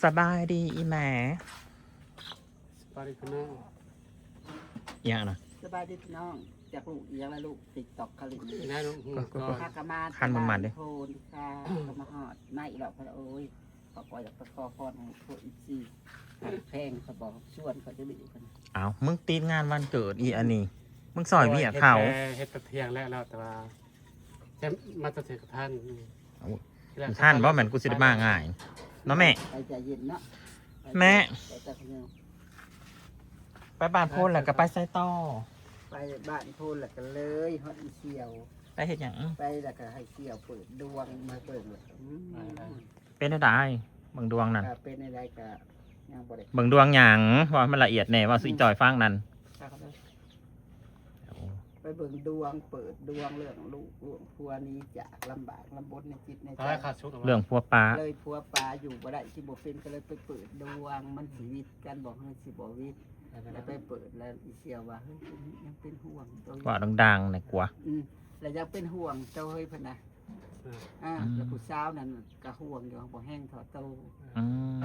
สบายดีอีแหม่ สบายดีพี่น้อง อย่างนะ สบายดีพี่น้องจากลูกเอียงและลูกติ๊กตอกคลิป พี่น้องก็ พากมา คันมันดิ โทนค่ะก็มาหอดไม่หรอกพระโอ้ยขอปล่อยจากตะคอพรให้พวกอีซีแพงเขาบอกส่วนเขาจะดีกัน เอามึงตีนงานวันเกิดอีอันนี้ มึงซอยเมียเขา เฮ็ดตะเทียงแล้วแต่ว่าจะมาตะเทียงกับท่าน ท่านว่าแม่นกูสิได้มาง่ายเนาะแม่ ไปใจเย็นเนาะ แม่ ไปแต่คนเดียว ไปบ้านโพนแล้วก็ไปไซต่อ ไปบ้านโทนแล้วก็เลยฮอดอีเสียว ไปเห็นอย่าง ไปแล้วก็ให้เสียวเปิดดวงมาเปิดเลยเป็นได้เบิ่งดวงนั่น เป็นอะไรก็ยังบ่ได้ เบิ่งดวงหยังว่ามันละเอียดแน่ว่าสุจอยฟังนั่น ไปเบิ่งดวงเปิดดวงเรื่องลูกพัวนี้จากลำบากลำบนในจิตใน ตอน ใจ แรกขาดชุด เรื่องพัวปลา เลยพัวปลาอยู่บ่ได้ที่บ่เป็นก็เลยไปเปิดดวงมันชีวิตกันบอกให้สิบ่วิทย์แล้วไปเปิดแล้วอีเสียวว่าเฮ้ยยังเป็นห่วงตัว ว่าดังๆเนี่ยกลัว แล้วยังเป็นห่วงเจ้าเฮ้ยพะนะแล้วผู้สาวนั่นก็ห่วงอยู่บ่แห้งถอดโต อืม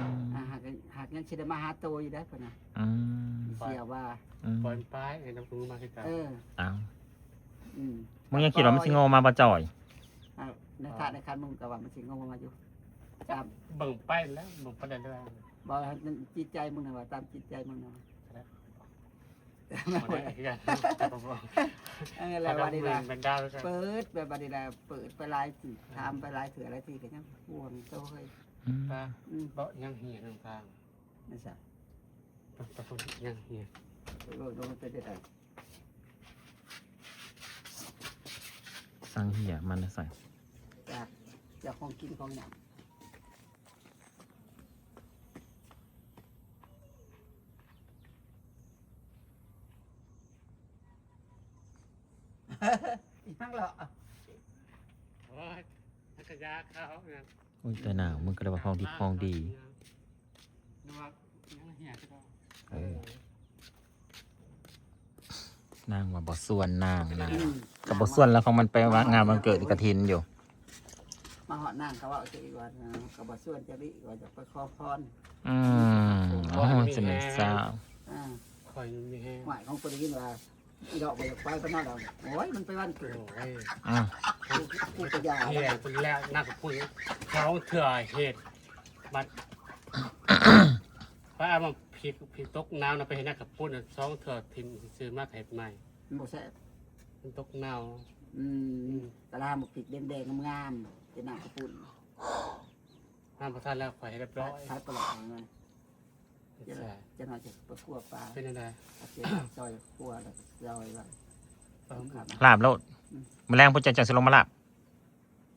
หากยังสิได้มาหาโตอยู่ได้พะนะ อืม อีเสียวว่า อืม ปล่อยป้ายไอ้น้ำกุ้งมาให้กัน เอา อืม มึงยังคิดว่ามันสิโง่มาบ่จ่อย ในท่าในคันมึงก็ว่ามันสิงงมาอยู่ตาม เบิ่งป้ายแล้วเบิ่งป้ายแล้ว บอกให้มันจิตใจมึงนะว่าตามจิตใจมึงนะ มันได้กัน อะไรวะนี่ละ เป็นดาวแล้วกัน เปิดแบบบัดนี้ละเปิดไปหลายทีทำไปหลายเถื่อหลายทีก็ยังห่วงโตเฮ้ย อืม ตาเบาะยังเหี่ยต่าง ไม่ใช่ ๆตะคนยังเหี่ย โลดมันเป็นได้ สั่งเหี้ยมันใส่ จากของกินของหนังยังเหรอ โอ้ยนักยาเขาเนี่ย อุ้ยแต่หนาวมึงก็เลยว่าของดีของดี ดูว่ายังเหี่ยใช่ป่ะ เออ นางว่าบ่ส่วนนางนะกับบ่ส่วนแล้วของมันไปว่างานวันเกิดกระถินอยู่ มาหอดนั่งเขาว่าจะอีกวันกับบส่วนจะรีว่าจะไปขอพร อืมอ๋อสนิทสาว คอยมีแห้ง หมายของคนได้ยินว่าอีดอกไปไปก็น่าดอกโอ้ยมันไปวันเกิด โอ้ย อ่ะ กูกระยา เหี่ยจนแล้วนักพูดเขาเถื่อเหตุมันเพราะเอามาผิดตกน้ำนะไปเห็นนักกับพูดสองเถื่อทิมซื้อมากเหตุใหม่ โมแซ่บ มันตกน้ ตะลาหมกผิดแดงๆงามๆเป็นหนังกระปุ่น ำน้ำพระท่านแล้วข่อยเรียบร้อย ท้ายตลอดเลยจะน่าจะไปคั่วปลา เป็นยังไง ซอยคั่วแล้วซอยไว้ ลาบโลดแมลงพุ่นจะสิลงมาลาบ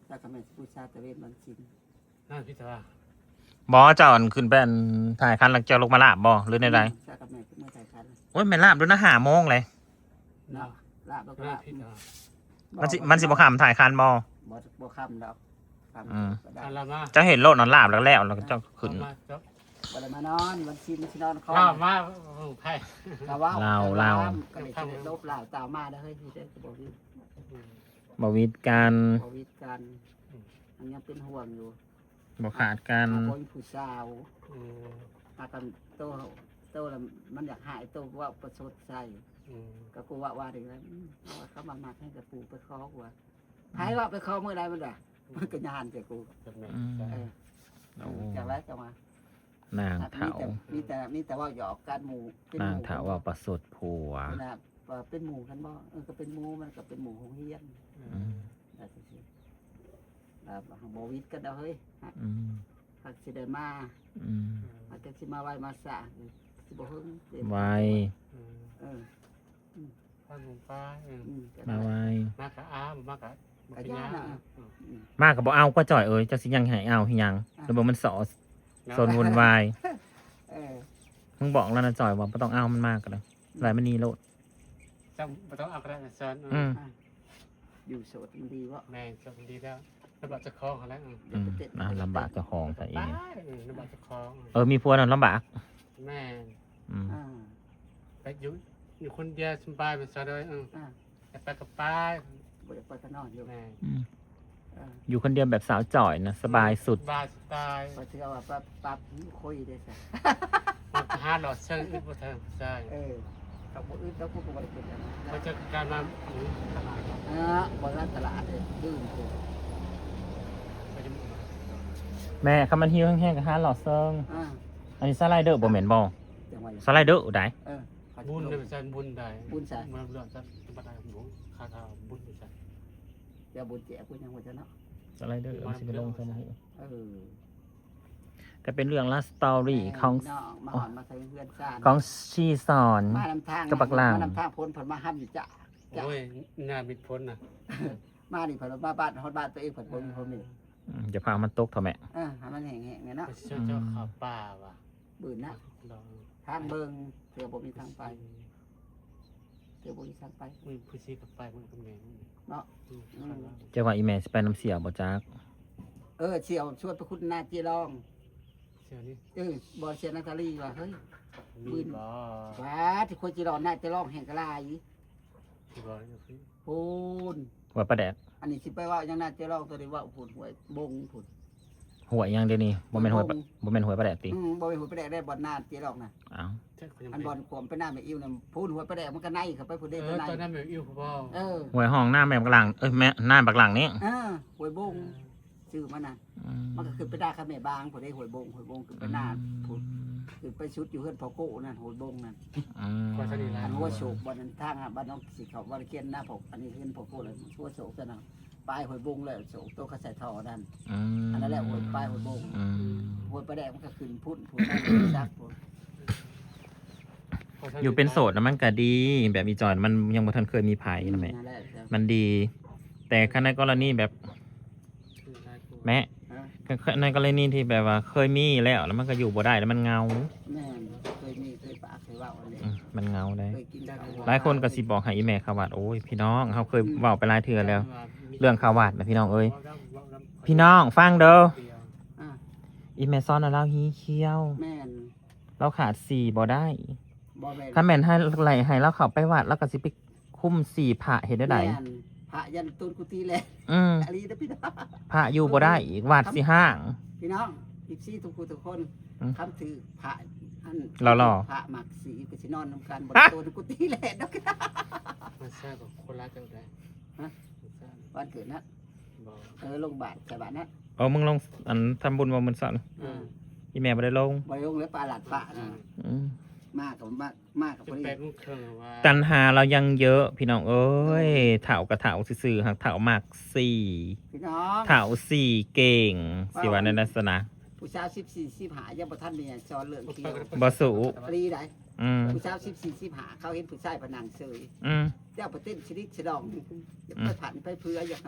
ถ้าทำให้ผู้ชาตะเวนมันชิน น่าพิจารณา บ่เจ้าอันขึ้นไปอันถ่ายคันแล้วเจ้าลงมาลาบบ่หรือในใด ถ้าทำให้เมื่อใส่คัน โอ้ยแม่นลาบด้วยนะ5 โมงเลย เนาะลาบแล้วก็ น่า ลาบ พิจารณา มันสิบ่ข้ามถ่ายคันบ่ บ่คำดอกคำก็ได้ อันละมา เจ้าเห็นโลดนอนลาบแล้วแล้วก็เจ้าขึ้น มาจบ บ่ได้มานอนวันชินมันชินอนคอ ข้าวมาไพ่ ก็ว่า เรา ก็เลยจะลบเหล่าตามมาได้เฮ้ยที่ได้ก็บอกนี่ บ่วิดกัน โควิดกันมันยังเป็นห่วงอยู่ บ่ขาดกัน คนผู้สาวมากันโตแล้วมันอยากหายโตว่าประชดใส่ก็กูว่าดีแล้วว่าเขามามักให้กับปูไปคอกว่าหายว่าไปคอเมื่อไรมันด่ะมันก็ยานแกกู อืม โอ้ จากแรกจะมาน างเถา มีแต่ว่าหยอกกันหมู่ นางเถาว่าประสดผัว นะเป็นหมู่กันบ่ก็เป็นหมู่มันก็เป็นหมู่ของเฮียน อืม ได้สิโบวิดกันเอาเฮ้ย อืม หักสิได้มา อืม หักสิมาไว้มาสะสิบ่เฮิง ไว ข้าวหมูปลา มาไว มากกะอ้ามมากกะ กระยาน่ะ มากกับบ่เอาก็จ่อยเอ้ยเจะสิยังให้เอาหิยังแล้วบ่มันสอโซนวุ่นวาย มึงบอกแล้วนะจ่อยว่าบ่ต้องเอามันมากก็ได้หลายมันนี่โลด จำไม่ต้องเอากระดาษเซิร์น อยู่โสดมันดีวะ แม่จบดีแล้วระบาดจะคล้องเขาแล้ว ลำบากเจ้าของแต่เอง ระบาดจะคล้อง มีผัวนั่นลำบาก แม่ อืม ไปอยู่คนเดียวสบายเป็นซะเลยไปกับป้า บ่ได้ไปกันนอนอยู่ แม่ อืม อยู่คนเดียวแบบสาวจ่อยนะสบายสุด บายสไตล์ พอเชื่อว่าปั๊บคุยได้ซะ มันหาหลอดเชิงอึดบ่ทันใช่ กับบ่อื่นแล้วกูก็บ่ได้กินแล้ว มันจะการมา บ่ร้านตลาดเลยดื้อกู แม่คำมันหิวแห้งๆกับ5หลอดเซิงอันนี้สไลเดอร์บ่แม่นบ่ จังหวะ สไลเดอร์ได้ บุญเนี่ยเป็นบุญใด บุญใส่ มันเรื่องจะมาได้บุญคาถาบุญใช่ เดี๋ยวบุญแจกกูยังว่าจะเนาะ สไลเดอร์มันสิไปลงเท่านั้น เ ก็เป็นเรื่องลาสตอรี่ของ มาหอนมาใส่เพื่อนซ่าน ของชีสอน มานำทาง กับบักหลัง มานำทางพ้นผลมาห้ามอยู่จ้ะ โอ้ยงานมิดพ้นน่ะ มานี่ผลมาบ้านฮอดบ้านตัวเองผลบ่มีคนนี่ จะพามันตกเถอะแม่ ให้มันแห้งๆเนี่ยเนาะ ไปเจ้าข่าวป่าว่ะ บืนนะ เรา ทางเบิ่งเถื่อบ่มีทางไปเถื่อบ่มีทางไป มึงผู้ชี้กับไปมึงกับแม่ เนาะ จะว่าอีแม่สิไปน้ำเสียบ่จัก เชี่ยวชวนไปคุณนาจีรอง เชียวนี่ บ่เชียร์นักตาลีว่าเฮ้ย มีบ่ ว้าที่คนจีรองน่าจะร้องแห่งกะลาย ที่บ่นี่คือ พูน หัวประแดด อันนี้สิไปว่ายังน่าจะร้องตัวนี้ว่าพูนหวยบงพูน หัวยังเดี๋ยวนี้บ่แม่นหัวบ่แม่นหัวประแดดติ บ่เป็นหวยไปแดกได้บ่นาจีรองน่ะ อ้าว อันบอลขวมไปหน้าไม่อิ่วน่ะพูนหวยไปแดกมันก็ในเข้าไปพูนได้ไปใน ตอนนั้นแบบอิ่วพ่อ หัวห้องหน้าแม่บักหลังแม่หน้าบักหลังนี่ หวยบงชื่อมันน่ะมันก็ขึ้นไปได้ค่ะแม่บางพูนได้หวยบงขึ้นไปหน้าพูนขึ้นไปชุดอยู่เฮือนพ่อโก้นั่นหวยบงนั่น ก็สนิทแล้ อั วน หัวโศกบ้านนั้นทางบ้านน้องสิเขาบ้านเกียนหน้าผมอันนี้เห็นพ่อโก้เลยหัวโศกซะนะปลายหวยบงเลยโศกตัวกระใส่ท่อนั่นอันนั้นแหละหวยปลายหวยบงหวยประแดกมันก็ขึ้นพุ่นนั่นซักพุ่น อยู่เป็นโสดนะมันก็ดี แบบอีจอยมันยังบ่ทันเคยมีไผนะแม่ นั่นแหละ มันดี แต่ในกรณีแบบแม่ในกรณีที่แบบว่าเคยมีแล้วมันก็อยู่บ่ได้แล้วมันเงา แม่เคยมีเคยปากเคยว่าอะไร มันเงาได้ เคยกินได้ หลายคนก็สิบอกให้อีแม่ขาวาดโอ้ยพี่น้องเขาเคยเว้าไปหลายเทื่อแล้ว เรื่องขาวาดนะพี่น้องเอ้ยพี่น้องฟังเด้ออีแม่ซ้อนเอาเราฮีเคี้ยว แม่น เราขาด4บ่ได้ บ่แม่น ถ้าแม่นให้ไหลให้เราเข้าไปวัดแล้วก็สิไปคุ้ม4พระเฮ็ดได้ได พระยันตูนกุฏิแหละ อันนี้นะพี่น้อง พระอยู่บ่ได้อีกวัดสิห้าง พี่น้อง14ทุกคนคำถือพระอัน หล่อ พระหมักสีก็สินอนนำกันบนตูนกุฏิแหละเนาะ มันแซ่บคนรักกันได้ วันเกิดนะ บอก ลงบาทใส่บาทนะ มึงลงอันทำบุญบ่มื้อสอนอีแม่บ่ได้ลง บริลงแล้วปลาหลัดปลานะมากกับมากกับพอดี เป็นลูกเครื่องว่า ตัณหาเรายังเยอะพี่น้องเอ้ยเถากระเถาซื่อๆหักเถาหมัก4 พี่น้อง เถา4เก่งสิว่าในลักษณะ ผู้ชาย14 15ยังบ่ทันเนี่ยสอนเรื่องเกี่ยว บ่สู รีได้ ผู้ชาย14 15เขาเห็นผู้ชายพนังเสย เจ้าประเทศชนิดฉลองไปผันไปเพื่ออยาก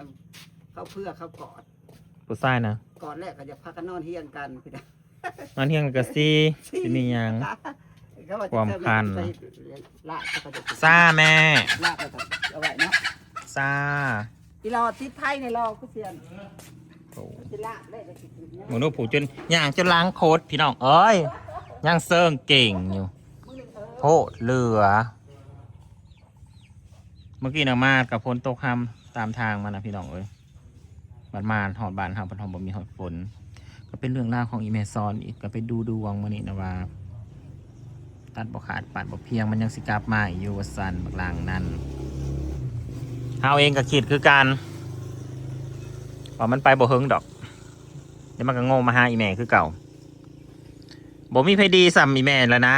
เขาเพื่อเขากอด ผู้ชายนะ กอดแรกก็จะพักกันนอนเฮียงกันพี่น้อง นอนเที่ยงกับซีสิมีหยังความคัน ลากก็จะ ซ่าแม่ ลากก็จะเอาไว้เนาะ ซ่า ที่รอติดไทยในรอก็เสียน โอ้ ที่ลากได้ก็ติดเนี่ย หมูนูผูจนย่างจนล้างโคตรพี่น้องเอ้ยย่างเซิงเก่งอยู่โพดเหลือ เมื่อกี้น่ะมากับฝนตกค่ำตามทางมานะพี่น้องเอ้ยบ้านมาหอดบ้านเฮาปฐมบ่มีหอดฝนก็เป็นเรื่องราวของอีเมซอนอีกก็ไปดูดวงมื้อนี้นะว่า ตัดบ่ขาดปาดบ่เพียงมันยังสิกลับมาอีกอยู่ว่าซั่นบักลางนั่นเฮาเองก็คิดคือกันว่ามันไปบ่เฮิงดอกเดี๋ยวมันก็โง่มาหาอีแม่คือเก่าบ่มีไผดีซ้ำอีแม่แล้วนะ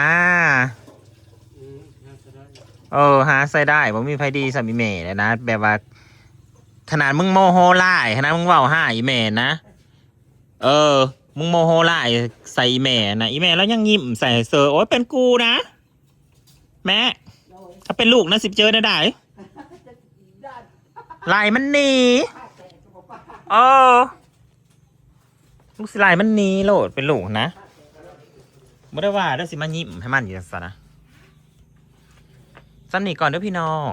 หาใส่ได้บ่มีไผดีซ้ำอีแม่แล้วนะแบบว่าขนาดมึงโมโหร้ายขนาดมึงเว้าหาอีแม่นะมึงโมโหร้ายใส่อีแม่นะอีแม่แล้วยังยิ้มใส่เสือโอ๊ยเป็นกูนะแม่ถ้าเป็นลูกนะสิเจอได้ลายมันหนีลูกสิลายมันหนีโลดเป็นลูกนะไม่ได้ว่าเด้อสิมายิ้มให้มันอยู่ซะนะสั้นนี่ก่อนเด้อพี่น้อง